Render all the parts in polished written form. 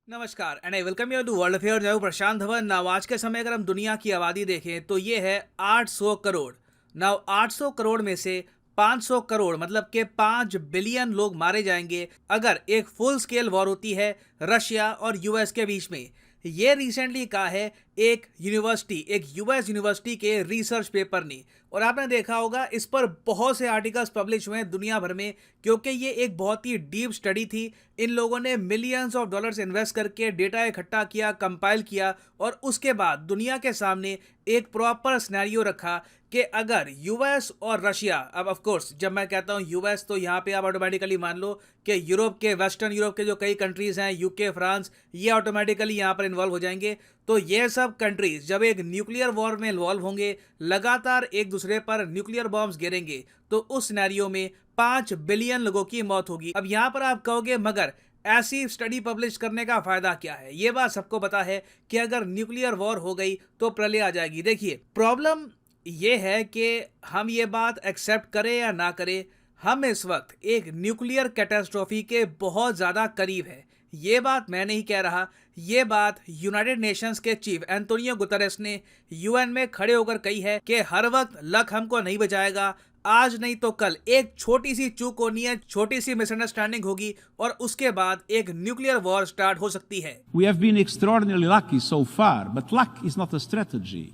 नमस्कार and I welcome you to world affair. मैं हूं प्रशांत धवन। नाउ आज के समय अगर हम दुनिया की आबादी देखें तो ये है 800 करोड़। नाउ 800 करोड़ में से 500 करोड़ मतलब के 5 बिलियन लोग मारे जाएंगे अगर एक फुल स्केल वॉर होती है रशिया और यूएस के बीच में। ये रिसेंटली कहा है एक यूएस यूनिवर्सिटी के रिसर्च पेपर ने, और आपने देखा होगा इस पर बहुत से आर्टिकल्स पब्लिश हुए हैं दुनिया भर में, क्योंकि ये एक बहुत ही डीप स्टडी थी। इन लोगों ने मिलियंस ऑफ डॉलर्स इन्वेस्ट करके डेटा इकट्ठा किया, कंपाइल किया, और उसके बाद दुनिया के सामने एक प्रॉपर सिनेरियो रखा कि अगर यूएस और रशिया, अब ऑफ कोर्स जब मैं कहता हूं यूएस तो यहाँ पे आप ऑटोमेटिकली मान लो कि वेस्टर्न यूरोप के जो कई कंट्रीज हैं, यूके, फ्रांस, ये ऑटोमेटिकली यहाँ पर इन्वॉल्व हो जाएंगे। तो ये सब कंट्रीज जब एक न्यूक्लियर वॉर में इन्वॉल्व होंगे, लगातार एक दूसरे पर न्यूक्लियर बॉम्ब्स गिरेंगे, तो उस सिनेरियो में 5 बिलियन लोगों की मौत होगी। अब यहाँ पर आप कहोगे मगर ऐसी स्टडी पब्लिश करने का फायदा क्या है? ये बात सबको पता है कि अगर न्यूक्लियर वॉर हो गई तो प्रलय आ जाएगी। देखिए, प्रॉब्लम ये है कि हम ये बात एक्सेप्ट करें या ना करें, हम इस वक्त एक न्यूक्लियर कैटास्ट्रोफी के बहुत ज़्यादा करीब है। ये बात मैं नहीं कह रहा, ये बात यूनाइटेड नेशंस के चीफ एंटोनियो गुतरेस ने यूएन में खड़े होकर कही है कि हर वक्त लक हमको नहीं बचाएगा, आज नहीं तो कल एक छोटी सी चूक होनी है, छोटी सी मिसअंडरस्टैंडिंग होगी और उसके बाद एक न्यूक्लियर वॉर स्टार्ट हो सकती है। We have been extraordinarily lucky so far, but luck is not a strategy,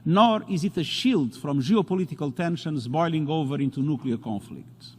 nor is it a shield from geopolitical tensions boiling over into nuclear conflict.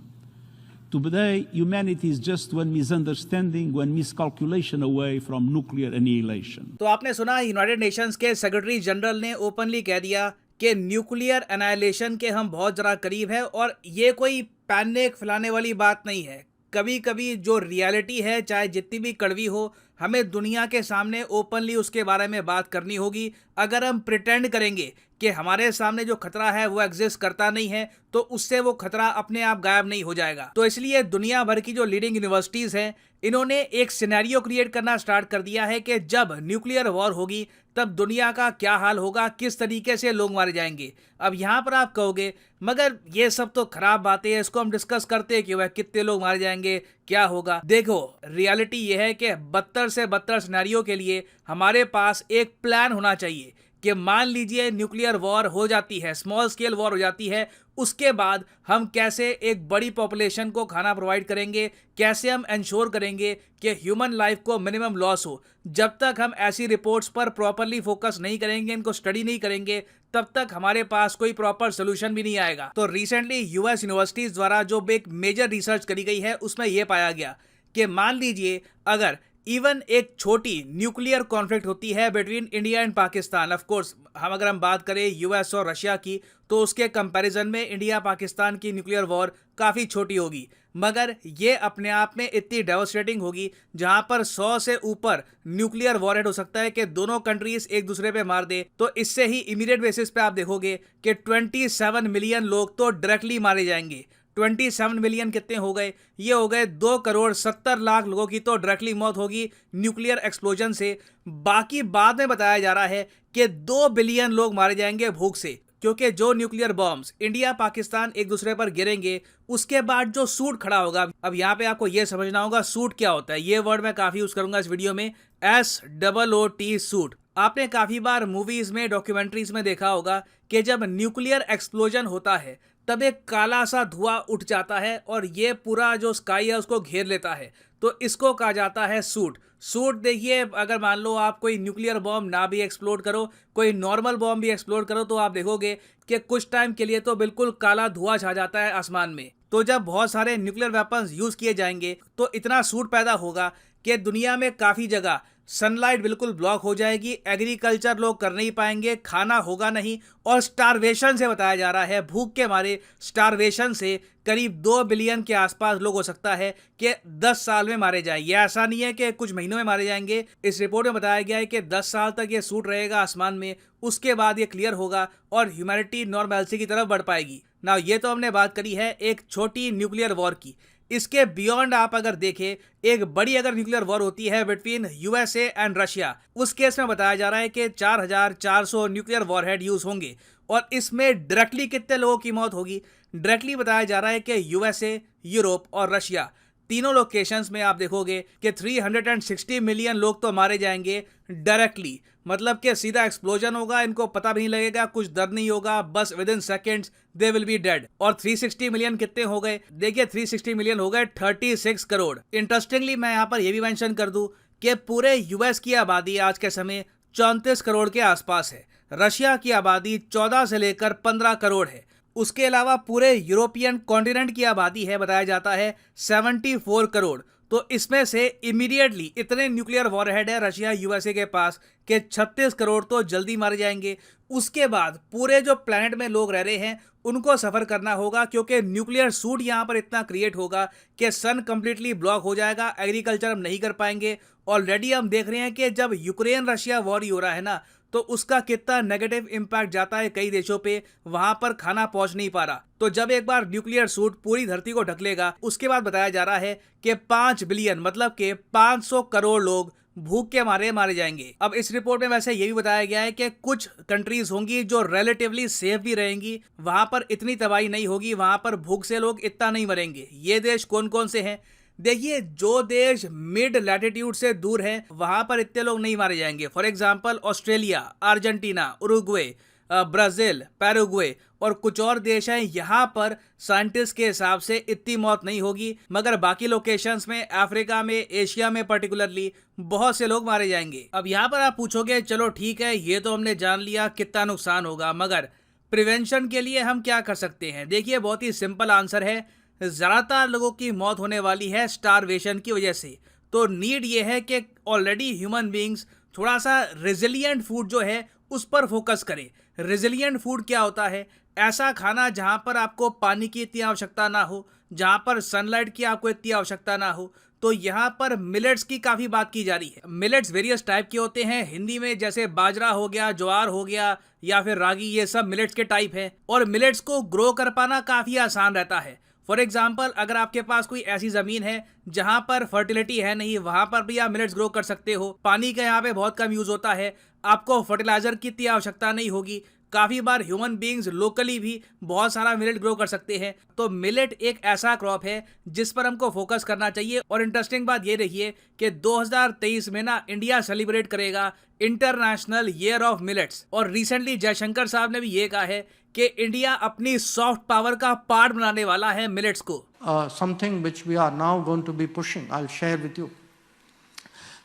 Today, humanity is just one misunderstanding, one miscalculation away from nuclear annihilation. तो आपने सुना, United Nations के secretary general ने openly कह दिया कि nuclear annihilation के हम बहुत ज़रा करीब है, और ये कोई पैनिक फैलाने वाली बात नहीं है। कभी कभी जो रियलिटी है, चाहे जितनी भी कड़वी हो, हमें दुनिया के सामने ओपनली उसके बारे में बात करनी होगी। अगर हम प्रिटेंड करेंगे कि हमारे सामने जो खतरा है वो एग्जिस्ट करता नहीं है, तो उससे वो खतरा अपने आप गायब नहीं हो जाएगा। तो इसलिए दुनिया भर की जो लीडिंग यूनिवर्सिटीज़ हैं, इन्होंने एक सिनेरियो क्रिएट करना स्टार्ट कर दिया है कि जब न्यूक्लियर वॉर होगी तब दुनिया का क्या हाल होगा, किस तरीके से लोग मारे जाएंगे। अब यहाँ पर आप कहोगे मगर ये सब तो खराब बातें हैं, इसको हम डिस्कस करते क्यों है, कितने लोग मारे जाएंगे, क्या होगा। देखो, रियलिटी ये है कि बदतर से बदतर सिनेरियो के लिए हमारे पास एक प्लान होना चाहिए कि मान लीजिए न्यूक्लियर वॉर हो जाती है, स्मॉल स्केल वॉर हो जाती है, उसके बाद हम कैसे एक बड़ी पॉपुलेशन को खाना प्रोवाइड करेंगे, कैसे हम इंश्योर करेंगे कि ह्यूमन लाइफ को मिनिमम लॉस हो। जब तक हम ऐसी रिपोर्ट्स पर प्रॉपरली फोकस नहीं करेंगे, इनको स्टडी नहीं करेंगे, तब तक हमारे पास कोई प्रॉपर सोल्यूशन भी नहीं आएगा। तो रिसेंटली यूएस यूनिवर्सिटीज द्वारा जो एक मेजर रिसर्च करी गई है, उसमें यह पाया गया कि मान लीजिए अगर इवन एक छोटी न्यूक्लियर कॉन्फ्लिक्ट होती है between India and Pakistan, of course अगर हम बात करें यूएस और रशिया की, तो उसके कंपैरिजन में इंडिया पाकिस्तान की न्यूक्लियर वॉर काफ़ी छोटी होगी, मगर ये अपने आप में इतनी डेवास्टेटिंग होगी जहां पर 100 से ऊपर न्यूक्लियर वॉरहेड हो सकता है कि दोनों कंट्रीज एक दूसरे पे मार दे। तो इससे ही इमीडिएट बेसिस पे आप देखोगे कि 27 मिलियन लोग तो डायरेक्टली मारे जाएंगे। 27 मिलियन कितने हो गए? ये हो गए 2 करोड़ 70 लाख लोगों की तो डायरेक्टली मौत होगी न्यूक्लियर एक्सप्लोजन से। बाकी बाद में बताया जा रहा है कि 2 बिलियन लोग मारे जाएंगे भूख से, क्योंकि जो न्यूक्लियर बॉम्ब्स इंडिया पाकिस्तान एक दूसरे पर गिरेंगे, उसके बाद जो सूट खड़ा होगा। अब यहाँ पे आपको ये समझना होगा सूट क्या होता है। ये वर्ड मैं काफ़ी यूज़ करूंगा इस वीडियो में, SOOT सूट। आपने काफ़ी बार मूवीज़ में, डॉक्यूमेंट्रीज में देखा होगा कि जब न्यूक्लियर एक्सप्लोजन होता है तब एक काला सा धुआं उठ जाता है और ये पूरा जो स्काई है उसको घेर लेता है, तो इसको कहा जाता है सूट। सूट देखिए, अगर मान लो आप कोई न्यूक्लियर बॉम्ब ना भी एक्सप्लोड करो, कोई नॉर्मल बॉम्ब भी एक्सप्लोड करो, तो आप देखोगे कि कुछ टाइम के लिए तो बिल्कुल काला धुआं छा जाता है आसमान में। तो जब बहुत सारे न्यूक्लियर वेपन्स यूज़ किए जाएंगे तो इतना सूट पैदा होगा कि दुनिया में काफ़ी जगह सनलाइट बिल्कुल ब्लॉक हो जाएगी, एग्रीकल्चर लोग कर नहीं पाएंगे, खाना होगा नहीं, और स्टारवेशन से बताया जा रहा है, भूख के मारे स्टारवेशन से करीब 2 बिलियन के आसपास लोग हो सकता है कि 10 साल में मारे जाए। ये ऐसा नहीं है कि कुछ महीनों में मारे जाएंगे। इस रिपोर्ट में बताया गया है कि 10 साल तक ये सूट रहेगा आसमान में, उसके बाद ये क्लियर होगा और ह्यूमैनिटी नॉर्मैलिटी की तरफ बढ़ पाएगी। ना ये तो हमने बात करी है एक छोटी न्यूक्लियर वॉर की। इसके बियॉन्ड आप अगर देखें, एक बड़ी अगर न्यूक्लियर वॉर होती है बिटवीन यूएसए एंड रशिया, उस केस में बताया जा रहा है कि 4400 न्यूक्लियर वॉरहेड यूज होंगे, और इसमें डायरेक्टली कितने लोगों की मौत होगी? डायरेक्टली बताया जा रहा है कि यूएसए, यूरोप और रशिया तीनों लोकेशंस में आप देखोगे कि 360 मिलियन लोग तो मारे जाएंगे डायरेक्टली, मतलब कि सीधा एक्सप्लोजन होगा, इनको पता भी नहीं लगेगा, कुछ दर्द नहीं होगा, बस with in seconds they will be dead. और 360 मिलियन कितने हो गए? देखिए 360 मिलियन हो गए 36 करोड़। इंटरेस्टिंगली मैं यहाँ पर यह भी मेंशन कर दूं कि पूरे यूएस की आबादी आज के समय 34 करोड़ के आसपास है। रशिया की आबादी 14 से लेकर 15 करोड़ है। उसके अलावा पूरे यूरोपियन कॉन्टिनेंट की आबादी है, बताया जाता है 74 करोड़। तो इसमें से इमीडिएटली इतने न्यूक्लियर वॉरहेड है रशिया यूएसए के पास कि 36 करोड़ तो जल्दी मारे जाएंगे। उसके बाद पूरे जो प्लेनेट में लोग रह रहे हैं उनको सफ़र करना होगा, क्योंकि न्यूक्लियर सूट यहाँ पर इतना क्रिएट होगा कि सन कंप्लीटली ब्लॉक हो जाएगा, एग्रीकल्चर हम नहीं कर पाएंगे। ऑलरेडी हम देख रहे हैं कि जब यूक्रेन रशिया वॉर ही हो रहा है ना, तो उसका कितना नेगेटिव इंपैक्ट जाता है कई देशों पे, वहां पर खाना पहुंच नहीं पा रहा। तो जब एक बार न्यूक्लियर सूट पूरी धरती को ढक लेगा, उसके बाद बताया जा रहा है कि 5 बिलियन मतलब कि 500 करोड़ लोग भूख के मारे जाएंगे। अब इस रिपोर्ट में वैसे ये भी बताया गया है कि कुछ कंट्रीज होंगी जो रिलेटिवली सेफ भी रहेंगी, वहां पर इतनी तबाही नहीं होगी, वहां पर भूख से लोग इतना नहीं मरेंगे। ये देश कौन कौन से हैं? देखिए, जो देश मिड लैटिट्यूड से दूर है वहां पर इतने लोग नहीं मारे जाएंगे। For example Australia, Argentina, Uruguay, Brazil, Paraguay और कुछ और देश हैं, यहाँ पर साइंटिस्ट के हिसाब से इतनी मौत नहीं होगी। मगर बाकी लोकेशंस में, अफ्रीका में, एशिया में पर्टिकुलरली बहुत से लोग मारे जाएंगे। अब यहाँ पर आप पूछोगे चलो ठीक है, ये तो हमने जान लिया कितना नुकसान होगा, मगर प्रिवेंशन के लिए हम क्या कर सकते हैं? देखिए, बहुत ही सिंपल आंसर है। ज़्यादातर लोगों की मौत होने वाली है स्टारवेशन की वजह से। तो नीड ये है कि ऑलरेडी ह्यूमन बींग्स थोड़ा सा रेजिलिएंट फूड जो है उस पर फोकस करें। रेजिलिएंट फूड क्या होता है? ऐसा खाना जहाँ पर आपको पानी की इतनी आवश्यकता ना हो, जहाँ पर सनलाइट की आपको इतनी आवश्यकता ना हो। तो यहाँ पर मिलेट्स की काफ़ी बात की जा रही है। मिलेट्स वेरियस टाइप के होते हैं, हिंदी में जैसे बाजरा हो गया, ज्वार हो गया या फिर रागी, ये सब मिलेट्स के टाइप हैं। और मिलेट्स को ग्रो कर पाना काफ़ी आसान रहता है। फॉर एग्जाम्पल, अगर आपके पास कोई ऐसी ज़मीन है जहाँ पर फर्टिलिटी है नहीं, वहाँ पर भी आप मिलेट्स ग्रो कर सकते हो। पानी का यहाँ पे बहुत कम यूज़ होता है, आपको फर्टिलाइज़र की इतनी आवश्यकता नहीं होगी। काफ़ी बार ह्यूमन बींग्स लोकली भी बहुत सारा मिलेट ग्रो कर सकते हैं। तो मिलेट एक ऐसा क्रॉप है जिस पर हमको फोकस करना चाहिए। और इंटरेस्टिंग बात ये रही है कि 2023 में ना इंडिया सेलिब्रेट करेगा इंटरनेशनल ईयर ऑफ मिलेट्स। और रिसेंटली जयशंकर साहब ने भी ये कहा है कि इंडिया अपनी सॉफ्ट पावर का पार्ट बनाने वाला है मिलेट्स को। Something which we are now going to be pushing, I'll share with you.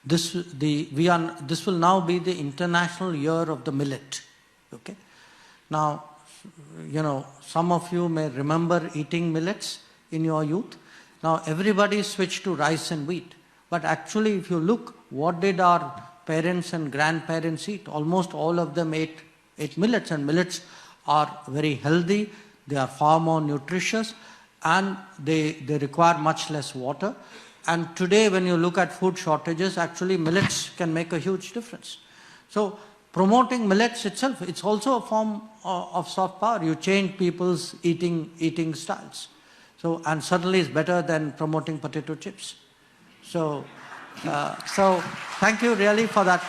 This will now be the International Year of the Millet. Okay. Now, you know, some of you may remember eating millets in your youth. Now everybody switched to rice and wheat. But actually, if you look, what did our parents and grandparents eat? Almost all of them ate millets, and millets are very healthy. They are far more nutritious, and they require much less water. And today, when you look at food shortages, actually millets can make a huge difference. So promoting millets itself, it's also a form of soft power. You change people's eating styles. So, and certainly it's better than promoting potato chips. So thank you really for that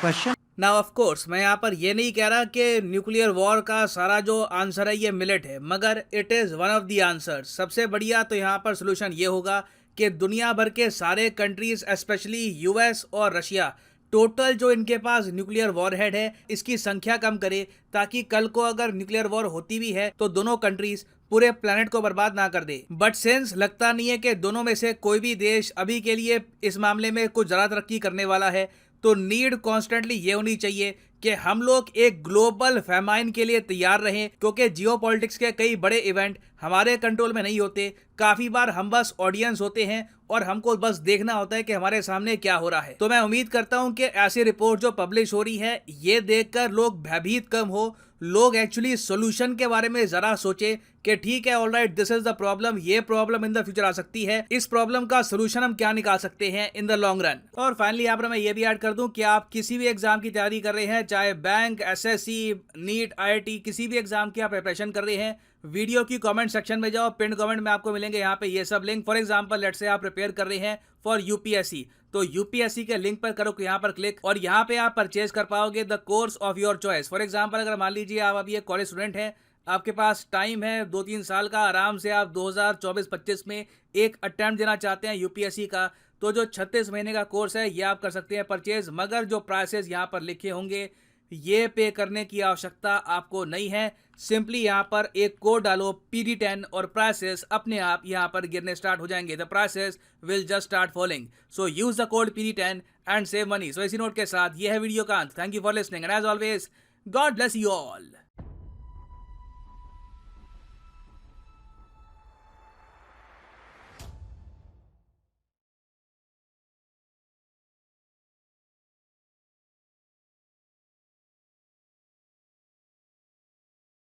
question. Now of course मैं यहाँ पर ये नहीं कह रहा कि nuclear war का सारा जो आंसर है ये मिलेट है, मगर it is one of the answer. सबसे बढ़िया तो यहाँ पर सोल्यूशन ये होगा कि दुनिया भर के सारे कंट्रीज़, स्पेशली यूएस और रशिया, टोटल जो इनके पास न्यूक्लियर वॉरहेड है इसकी संख्या कम करे, ताकि कल को अगर न्यूक्लियर वॉर होती भी है तो दोनों कंट्रीज पूरे प्लेनेट को बर्बाद ना कर दे। बट सिंस लगता नहीं है कि दोनों में से कोई भी देश अभी के लिए इस मामले में कुछ ज़्यादा तरक्की करने वाला है, तो नीड कॉन्स्टेंटली ये होनी चाहिए कि हम लोग एक ग्लोबल फैमाइन के लिए तैयार रहें, क्योंकि जियोपॉलिटिक्स के कई बड़े इवेंट हमारे कंट्रोल में नहीं होते। काफ़ी बार हम बस ऑडियंस होते हैं और हमको बस देखना होता है कि हमारे सामने क्या हो रहा है। तो मैं उम्मीद करता हूं कि ऐसी रिपोर्ट जो पब्लिश हो रही है ये देखकर लोग भयभीत कम हो, लोग एक्चुअली सोल्यूशन के बारे में ज़रा सोचे कि ठीक है, alright, this is the problem, ये प्रॉब्लम इन द फ्यूचर आ सकती है, इस प्रॉब्लम का सोल्यूशन हम क्या निकाल सकते हैं इन द लॉन्ग रन। और फाइनली यहाँ पर मैं ये भी ऐड कर दूं कि आप किसी भी एग्जाम की तैयारी कर रहे हैं, चाहे बैंक, एसएससी, नीट, आईआईटी, किसी भी एग्जाम की आप प्रिपरेशन कर रहे हैं, वीडियो की कमेंट सेक्शन में जाओ, पिन कमेंट में आपको मिलेंगे यहाँ पे ये सब link. For example let's say आप प्रिपेयर कर रहे हैं फॉर यूपीएससी, तो यूपीएससी के लिंक पर करो यहाँ पर क्लिक, और यहाँ पे आप परचेज कर पाओगे the course of your choice. For example अगर मान लीजिए आप अभी एक कॉलेज स्टूडेंट हैं, आपके पास टाइम है 2-3 साल का, आराम से आप 2024-25 में एक अटेम्प्ट देना चाहते हैं यूपीएससी का, तो जो 36 महीने का कोर्स है ये आप कर सकते हैं परचेज। मगर जो प्राइसेस यहाँ पर लिखे होंगे ये पे करने की आवश्यकता आपको नहीं है। सिंपली यहाँ पर एक कोड डालो PD10 और प्राइसेस अपने आप यहाँ पर गिरने स्टार्ट हो जाएंगे। The prices will just start following, so use the code PD10 and save money. So इसी नोट के साथ ये है वीडियो का अंत। Thank you for listening and as always God bless you all.